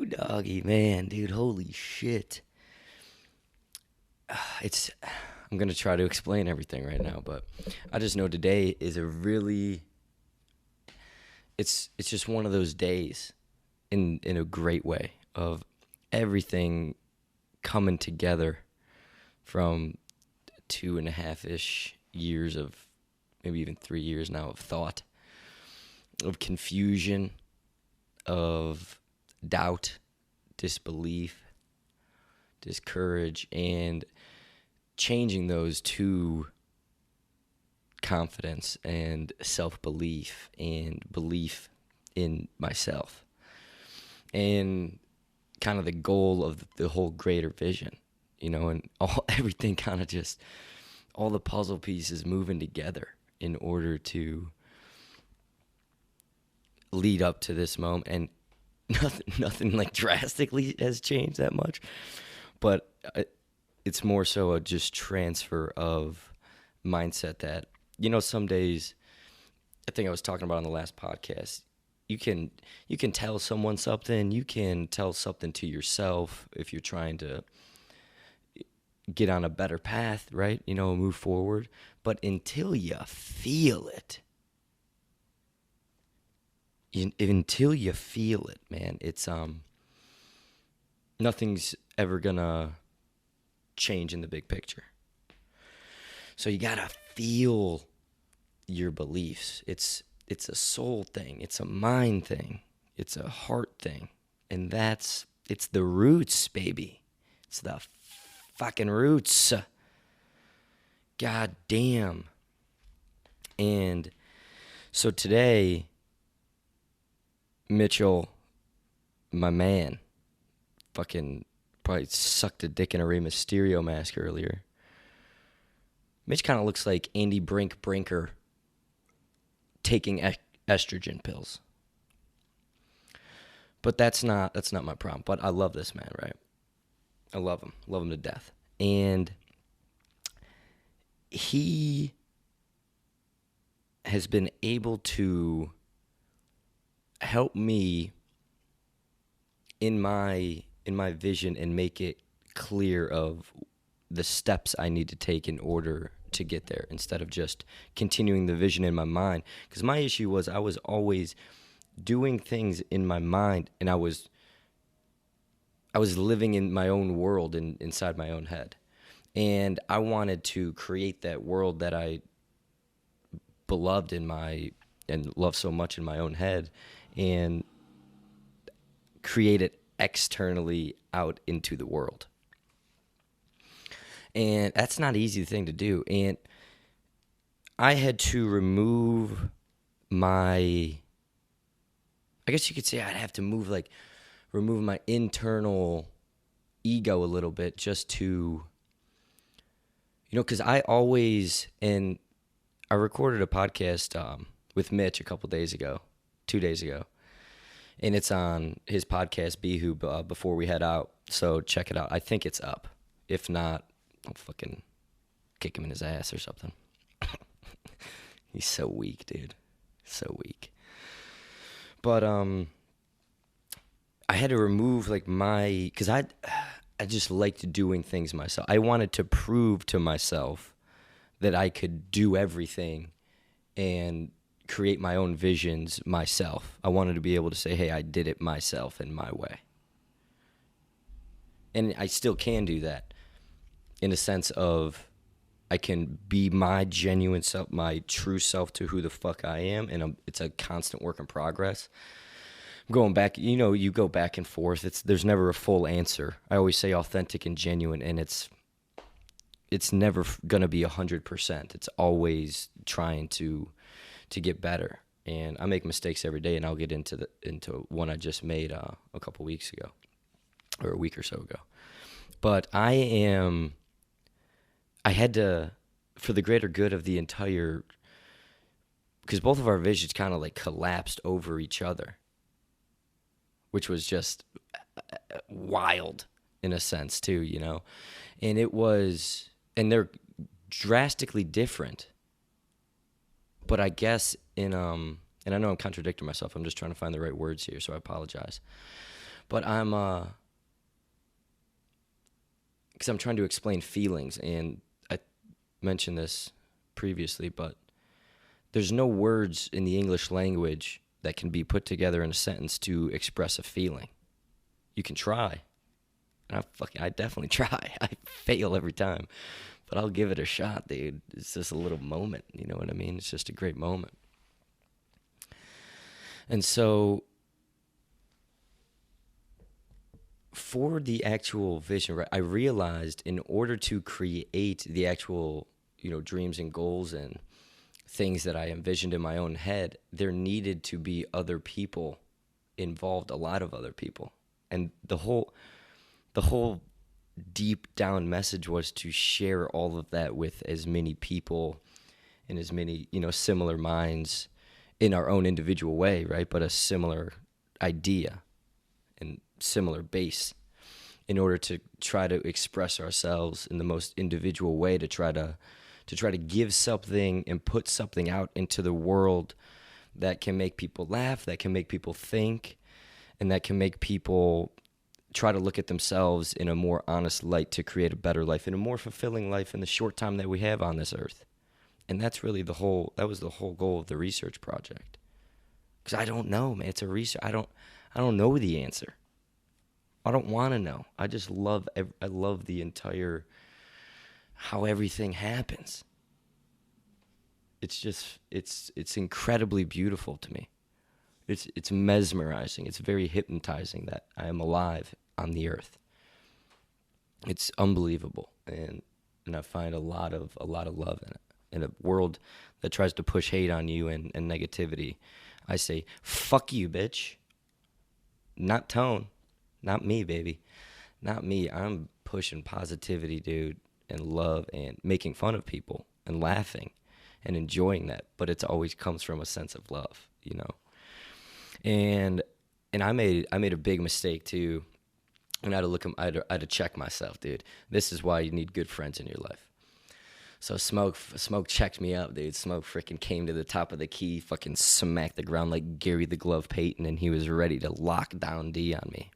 Doggy, man, dude, holy shit. It's I'm gonna try to explain everything right now, but I just know today is a really it's just one of those days in a great way of everything coming together from 2.5-ish years of maybe even 3 years now of thought, of confusion, of doubt, disbelief, discourage, and changing those to confidence and self-belief and belief in myself. And kind of the goal of the whole greater vision, and everything kind of just, all the puzzle pieces moving together in order to lead up to this moment. And nothing like drastically has changed that much, but it's more so a just transfer of mindset that, some days, I think I was talking about on the last podcast, you can tell someone something, you can tell something to yourself if you're trying to get on a better path, right? Move forward. But until you feel it, man, it's nothing's ever gonna change in the big picture. So you gotta feel your beliefs. It's a soul thing. It's a mind thing. It's a heart thing. And it's the roots, baby. It's the fucking roots. God damn. And so today, Mitchell, my man, fucking probably sucked a dick in a Rey Mysterio mask earlier. Mitch kind of looks like Andy Brinker taking estrogen pills. But that's not my problem. But I love this man, right? I love him to death. And he has been able to help me in my vision and make it clear of the steps I need to take in order to get there, instead of just continuing the vision in my mind. Because my issue was I was always doing things in my mind, and I was living in my own world and inside my own head. And I wanted to create that world that I beloved and love so much in my own head, and create it externally out into the world. And that's not an easy thing to do. And I had to remove I guess you could say I'd have to remove my internal ego a little bit, just to, because I recorded a podcast with Mitch a couple days ago, 2 days ago. And it's on his podcast, Beehoo, before we head out. So check it out. I think it's up. If not, I'll fucking kick him in his ass or something. He's so weak, dude. So weak. But I had to remove because I just liked doing things myself. I wanted to prove to myself that I could do everything and create my own visions myself. I wanted to be able to say, hey, I did it myself in my way. And I still can do that, in a sense of I can be my genuine self, my true self, to who the fuck I am. And it's a constant work in progress. I'm going back, you go back and forth. There's never a full answer. I always say authentic and genuine, and it's never going to be 100%. It's always trying to get better. And I make mistakes every day, and I'll get into one I just made a couple weeks ago, or a week or so ago. But I had to, for the greater good of the entire, because both of our visions kind of collapsed over each other, which was just wild in a sense too, and they're drastically different. But I guess in And I know I'm contradicting myself. I'm just trying to find the right words here, so I apologize. But because I'm trying to explain feelings, and I mentioned this previously, but there's no words in the English language that can be put together in a sentence to express a feeling. You can try. And I definitely try. I fail every time. But I'll give it a shot, dude. It's just a little moment, you know what I mean? It's just a great moment. And so for the actual vision, right, I realized in order to create the actual, dreams and goals and things that I envisioned in my own head, there needed to be other people involved, a lot of other people. And the whole deep down message was to share all of that with as many people and as many, similar minds in our own individual way, right? But a similar idea and similar base in order to try to express ourselves in the most individual way, to try to give something and put something out into the world that can make people laugh, that can make people think, and that can make people try to look at themselves in a more honest light to create a better life and a more fulfilling life in the short time that we have on this earth. And that's really that was the whole goal of the research project. Because I don't know, man. It's a research. I don't know the answer. I don't want to know. I just love the entire, how everything happens. It's just, it's incredibly beautiful to me. It's mesmerizing. It's very hypnotizing that I am alive on the earth. It's unbelievable, and I find a lot of love in it. In a world that tries to push hate on you and negativity, I say, fuck you, bitch. Not Tone. Not me, baby. Not me. I'm pushing positivity, dude, and love and making fun of people and laughing and enjoying that. But it always comes from a sense of love, And I made a big mistake too. And I had to check myself, dude. This is why you need good friends in your life. So Smoke checked me up, dude. Smoke freaking came to the top of the key, fucking smacked the ground like Gary the Glove Payton, and he was ready to lock down D on me.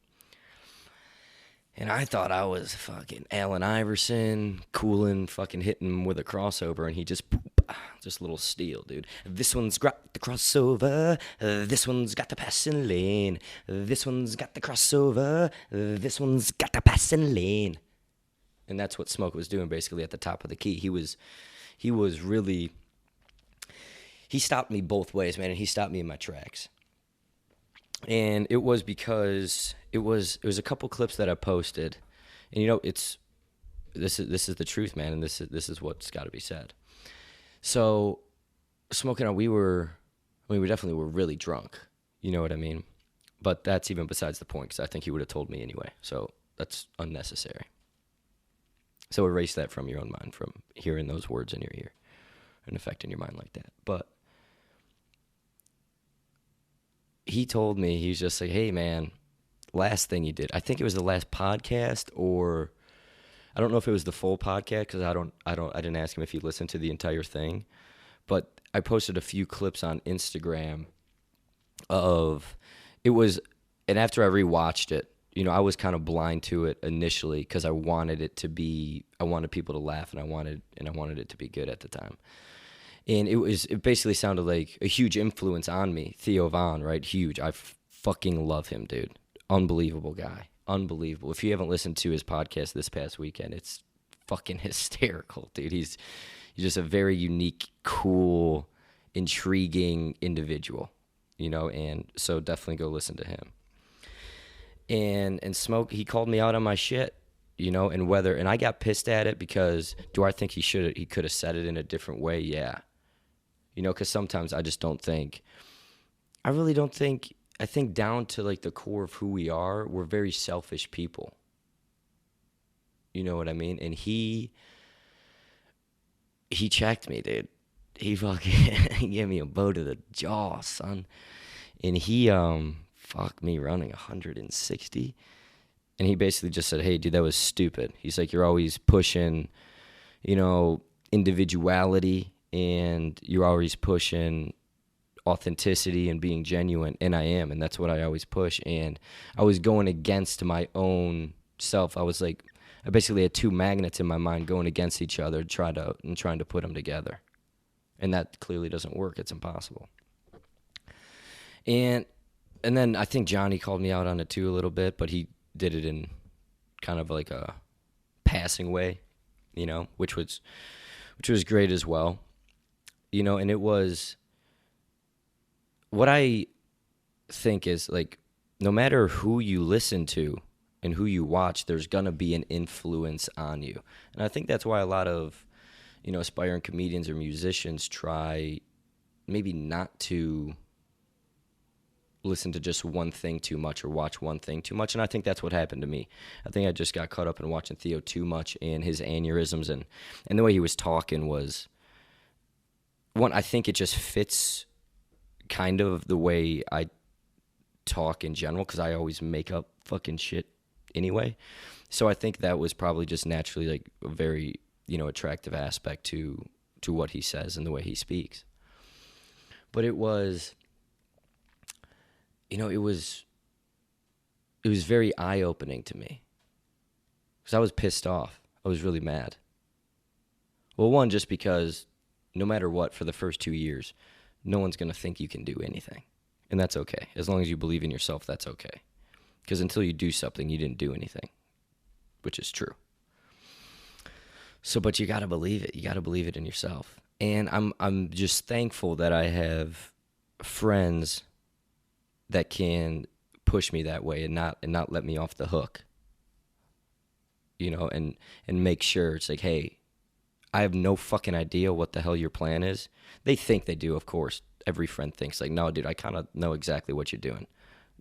And I thought I was fucking Allen Iverson, cooling, fucking hitting him with a crossover, and he just a little steal, dude. This one's got the crossover, this one's got the passing lane, this one's got the crossover, this one's got the passing lane. And that's what Smoke was doing basically at the top of the key. He was really, he stopped me both ways, man, and he stopped me in my tracks. And it was because it was a couple clips that I posted, and this is the truth, man, and this is what's got to be said. So, Smoke and I, we definitely were really drunk, you know what I mean? But that's even besides the point, because I think he would have told me anyway, so that's unnecessary. So erase that from your own mind, from hearing those words in your ear and affecting your mind like that. But he told me, he was just like, hey, man, last thing you did, I think it was the last podcast, or I don't know if it was the full podcast, because I didn't ask him if he listened to the entire thing, but I posted a few clips on Instagram of, and after I rewatched it, I was kind of blind to it initially because I wanted people to laugh, and I wanted it to be good at the time. And it basically sounded like a huge influence on me. Theo Von, right? Huge. I fucking love him, dude. Unbelievable guy. Unbelievable. If you haven't listened to his podcast this past weekend, it's fucking hysterical, dude. He's just a very unique, cool, intriguing individual, and so definitely go listen to him. And Smoke, he called me out on my shit, and I got pissed at it because do I think he could have said it in a different way? Yeah. Because sometimes I think down to like the core of who we are, we're very selfish people. You know what I mean? And he checked me, dude. He fucking he gave me a bow to the jaw, son. And he fucked me running 160. And he basically just said, hey, dude, that was stupid. He's like, you're always pushing, individuality, and you're always pushing authenticity and being genuine, and I am, and that's what I always push. And I was going against my own self. I was like, I basically had two magnets in my mind going against each other, trying to put them together, and that clearly doesn't work. It's impossible. And then I think Johnny called me out on it too a little bit, but he did it in kind of like a passing way, which was great as well. And it was, what I think is, like, no matter who you listen to and who you watch, there's going to be an influence on you. And I think that's why a lot of, aspiring comedians or musicians try maybe not to listen to just one thing too much or watch one thing too much. And I think that's what happened to me. I think I just got caught up in watching Theo too much, and his aneurysms and the way he was talking was, one, I think it just fits kind of the way I talk in general, because I always make up fucking shit anyway. So I think that was probably just naturally like a very, attractive aspect to what he says and the way he speaks. But it was, it was very eye-opening to me, because I was pissed off. I was really mad. Well, one, just because no matter what, for the first 2 years, no one's going to think you can do anything. And that's okay. As long as you believe in yourself, that's okay. Because until you do something, you didn't do anything, which is true. So, but you got to believe it. You got to believe it in yourself. And I'm just thankful that I have friends that can push me that way and not let me off the hook. And make sure it's like, hey, I have no fucking idea what the hell your plan is. They think they do, of course. Every friend thinks, like, no, dude, I kind of know exactly what you're doing.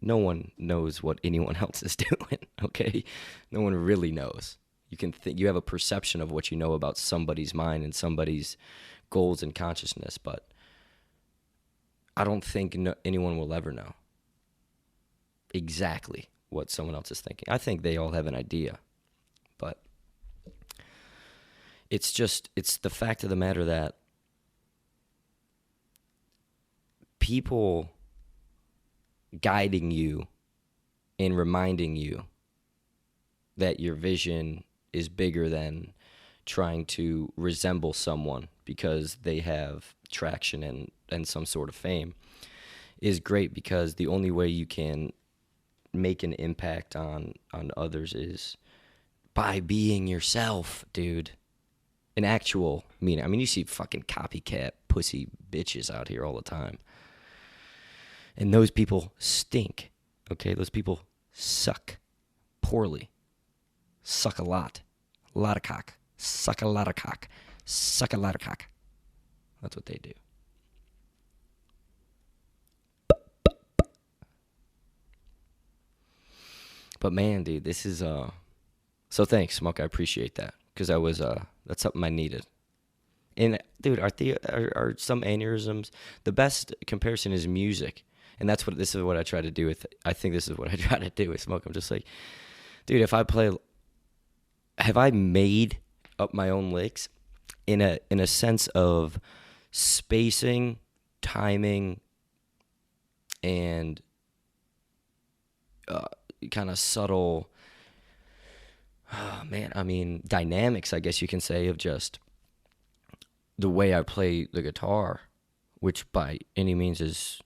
No one knows what anyone else is doing, okay? No one really knows. You have a perception of what you know about somebody's mind and somebody's goals and consciousness, but I don't think anyone will ever know exactly what someone else is thinking. I think they all have an idea, but it's the fact of the matter that people guiding you and reminding you that your vision is bigger than trying to resemble someone because they have traction and some sort of fame is great, because the only way you can make an impact on others is by being yourself, dude. An actual meaning. I mean, you see fucking copycat pussy bitches out here all the time. And those people stink, okay? Those people suck poorly. Suck a lot. A lot of cock. Suck a lot of cock. Suck a lot of cock. That's what they do. But man, dude, this is so thanks, Smoke. I appreciate that, because that's something I needed. And dude, are some aneurysms, the best comparison is music. And this is what I try to do with, I think this is what I try to do with Smoke. I'm just like, dude, have I made up my own licks in a sense of spacing, timing, and kind of subtle, dynamics, I guess you can say, of just the way I play the guitar, which by any means is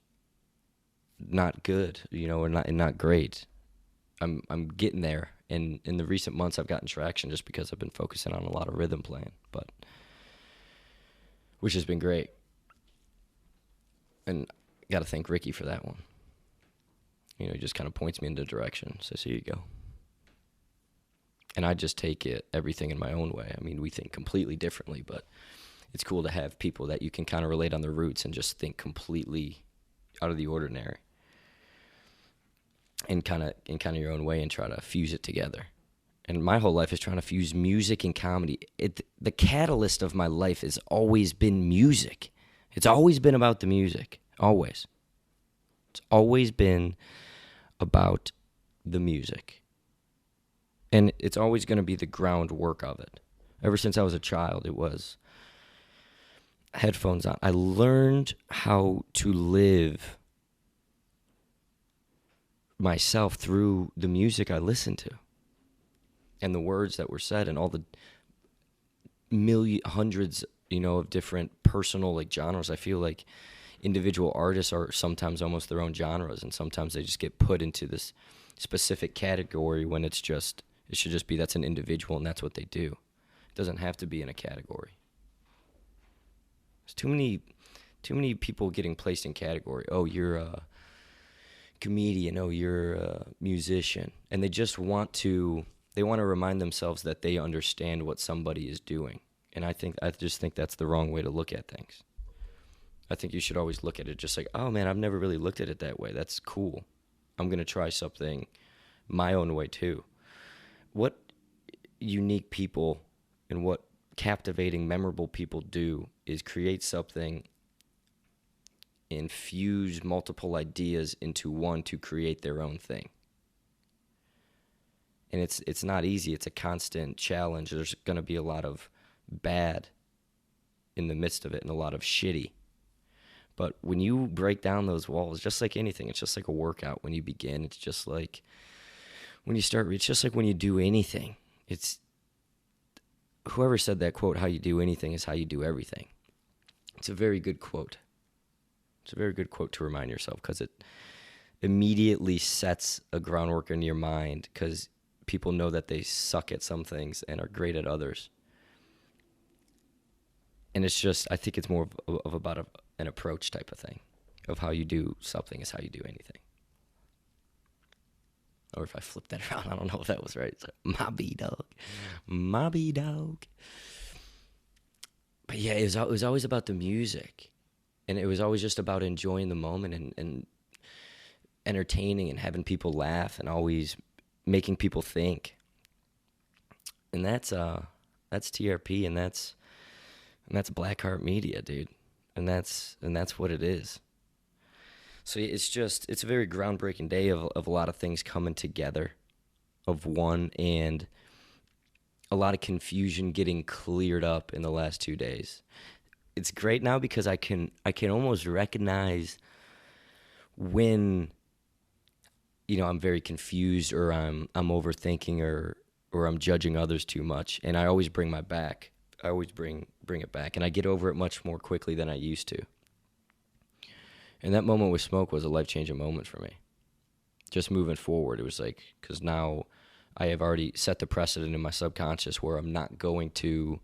not good, or not great. I'm getting there, and in the recent months I've gotten traction just because I've been focusing on a lot of rhythm playing, which has been great. And got to thank Ricky for that one. He just kind of points me in the direction, says, here you go. And I just take everything in my own way. I mean, we think completely differently, but it's cool to have people that you can kind of relate on their roots and just think completely out of the ordinary, and kind of your own way, and try to fuse it together. And my whole life is trying to fuse music and comedy. The catalyst of my life has always been music. It's always been about the music. Always. It's always been about the music. And it's always going to be the groundwork of it. Ever since I was a child, it was headphones on. I learned how to live myself through the music I listened to and the words that were said and all the hundreds, of different personal like genres. I feel like individual artists are sometimes almost their own genres, and sometimes they just get put into this specific category when it should just be that's an individual and that's what they do. It doesn't have to be in a category. There's too many people getting placed in category. Oh, you're a comedian. Oh, you're a musician. And they want to remind themselves that they understand what somebody is doing. And I just think that's the wrong way to look at things. I think you should always look at it just like, oh man, I've never really looked at it that way. That's cool. I'm going to try something my own way too. What unique people and what captivating, memorable people do is create something and fuse multiple ideas into one to create their own thing. And it's not easy. It's a constant challenge. There's going to be a lot of bad in the midst of it and a lot of shitty. But when you break down those walls, just like anything, it's just like a workout. When you begin, it's just like when you start, it's just like when you do anything. It's whoever said that quote, how you do anything is how you do everything. It's a very good quote. It's a very good quote to remind yourself because it immediately sets a groundwork in your mind because people know that they suck at some things and are great at others. And it's just, I think it's more of about an approach type of thing. Of how you do something is how you do anything. Or if I flip that around, I don't know if that was right. It's like, my B dog. But yeah, it was always about the music. And it was always just about enjoying the moment and entertaining and having people laugh and always making people think. And that's TRP and that's Blackheart Media, dude. And that's what it is. So it's a very groundbreaking day of a lot of things coming together of one, and a lot of confusion getting cleared up in the last 2 days. It's great now because I can almost recognize when I'm very confused or I'm overthinking or I'm judging others too much, and I always bring it back, and I get over it much more quickly than I used to. And that moment with Smoke was a life-changing moment for me. Just moving forward, it was like, because now I have already set the precedent in my subconscious where I'm not going to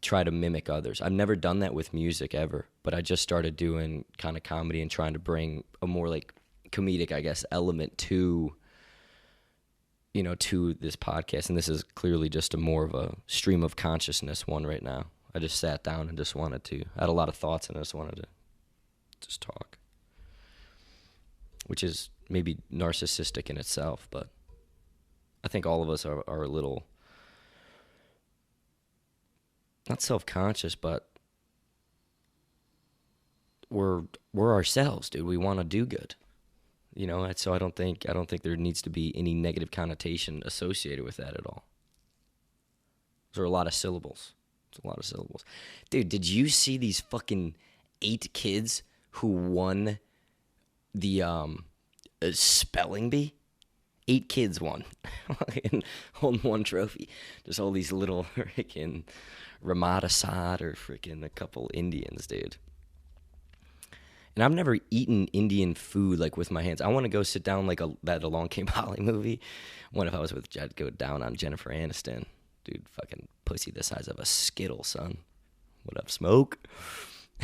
try to mimic others. I've never done that with music ever, but I just started doing kind of comedy and trying to bring a more like comedic, I guess, element to this podcast. And this is clearly just a more of a stream of consciousness one right now. I just sat down and just wanted to, I had a lot of thoughts and I just wanted to just talk, which is maybe narcissistic in itself, but I think all of us are a little, not self-conscious, but we're ourselves, dude. We want to do good, so I don't think there needs to be any negative connotation associated with that at all. There are a lot of syllables. It's a lot of syllables. Dude, did you see these fucking 8 kids who won the spelling bee? 8 kids won. Won one trophy. There's all these little freaking Ramada Sad or freaking a couple Indians, dude. And I've never eaten Indian food like with my hands. I want to go sit down like that Along Came Polly movie. What if I was with I'd go down on Jennifer Aniston. Dude, fucking pussy the size of a Skittle, son. What up, Smoke?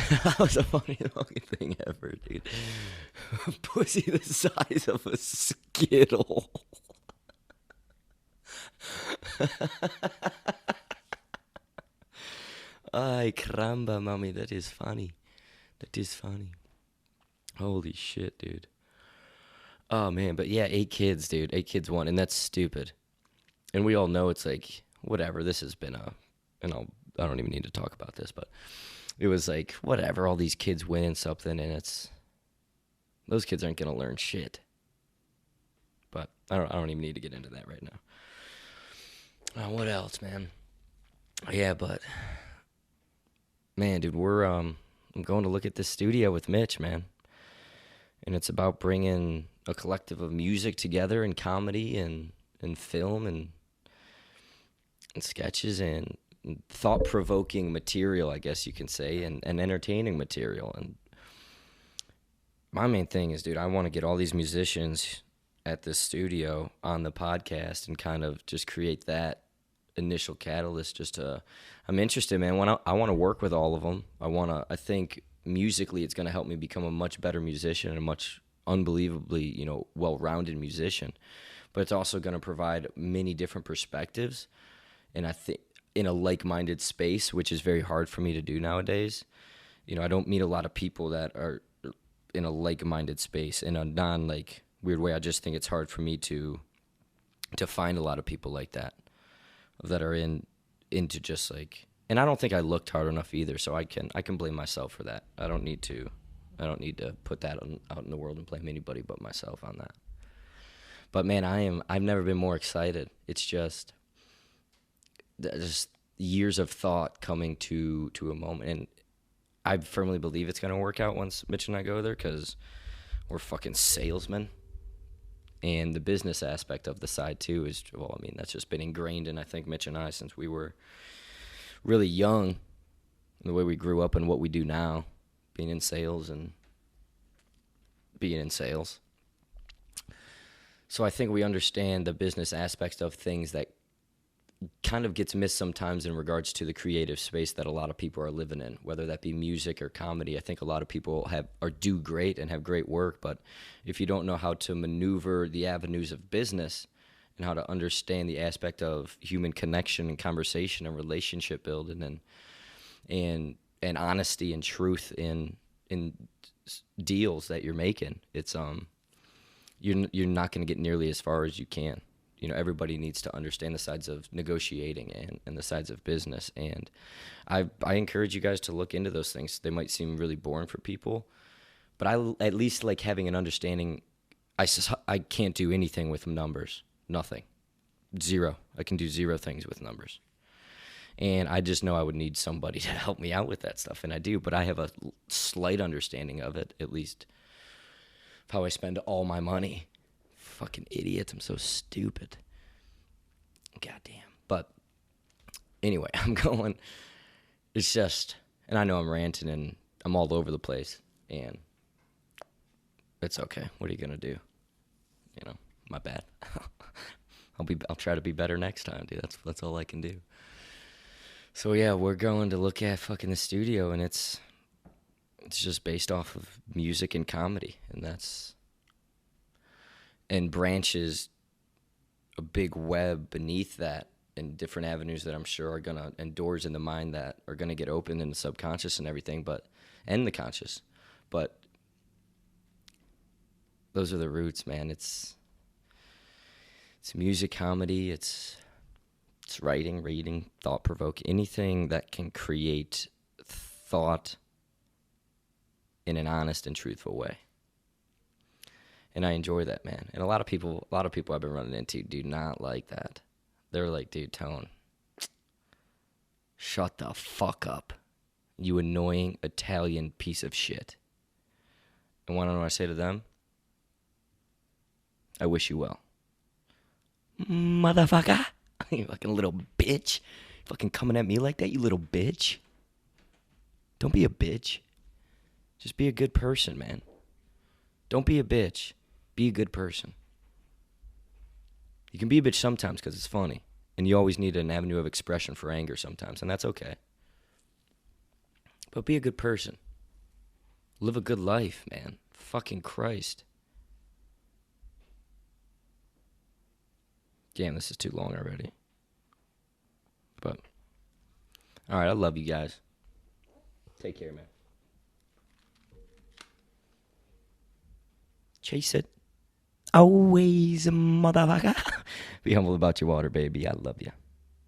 That was the funniest fucking thing ever, dude. Pussy the size of a Skittle. Ay, caramba, mommy, that is funny. That is funny. Holy shit, dude. Oh, man, but yeah, 8 kids, dude. 8 kids won, and that's stupid. And we all know it's like, whatever, this has been I don't even need to talk about this, but it was like, whatever, all these kids winning something, and those kids aren't going to learn shit. But I don't even need to get into that right now. What else, man? Yeah, but Man, dude, I'm going to look at this studio with Mitch, man. And it's about bringing a collective of music together and comedy and film and sketches and thought-provoking material, I guess you can say, and entertaining material. And my main thing is, dude, I want to get all these musicians at this studio on the podcast and kind of just create that initial catalyst. I'm interested, man. I want to work with all of them. I think musically it's going to help me become a much better musician and a much unbelievably, well-rounded musician. But it's also going to provide many different perspectives. And I think in a like-minded space, which is very hard for me to do nowadays. I don't meet a lot of people that are in a like-minded space in a weird way. I just think it's hard for me to find a lot of people like that are into just and I don't think I looked hard enough either, so I can blame myself for that. I don't need to put that out in the world and blame anybody but myself on that. But man, I've never been more excited. It's just years of thought coming to a moment, and I firmly believe it's going to work out once Mitch and I go there, because we're fucking salesmen. And the business aspect of the side, too, is, that's just been ingrained in, I think, Mitch and I since we were really young, the way we grew up and what we do now, being in sales. So I think we understand the business aspects of things that kind of gets missed sometimes in regards to the creative space that a lot of people are living in, whether that be music or comedy. I think a lot of people do great and have great work, but if you don't know how to maneuver the avenues of business and how to understand the aspect of human connection and conversation and relationship building and honesty and truth in deals that you're making, it's you're not going to get nearly as far as you can. Everybody needs to understand the sides of negotiating and the sides of business. And I encourage you guys to look into those things. They might seem really boring for people, but I at least like having an understanding. I can't do anything with numbers. Nothing. Zero. I can do zero things with numbers. And I just know I would need somebody to help me out with that stuff, and I do. But I have a slight understanding of it, at least, of how I spend all my money. Fucking idiot. I'm so stupid. Goddamn. But anyway, I'm going. It's just, and I know I'm ranting and I'm all over the place, and it's okay. What are you gonna do? My bad. I'll try to be better next time, dude. That's all I can do. So yeah, we're going to look at fucking the studio, and it's just based off of music and comedy, and branches a big web beneath that and different avenues that I'm sure are gonna, and doors in the mind that are gonna get opened in the subconscious and everything, and the conscious. But those are the roots, man. It's music, comedy, it's writing, reading, thought-provoking, anything that can create thought in an honest and truthful way. And I enjoy that, man. And a lot of people I've been running into do not like that. They're like, dude, Tone, shut the fuck up, you annoying Italian piece of shit. And want to know what I say to them? I wish you well. Motherfucker. You fucking little bitch. Fucking coming at me like that, you little bitch. Don't be a bitch. Just be a good person, man. Don't be a bitch. Be a good person. You can be a bitch sometimes because it's funny. And you always need an avenue of expression for anger sometimes. And that's okay. But be a good person. Live a good life, man. Fucking Christ. Damn, this is too long already. But, alright, I love you guys. Take care, man. Chase it. Always, motherfucker. Be humble about your water, baby. I love you.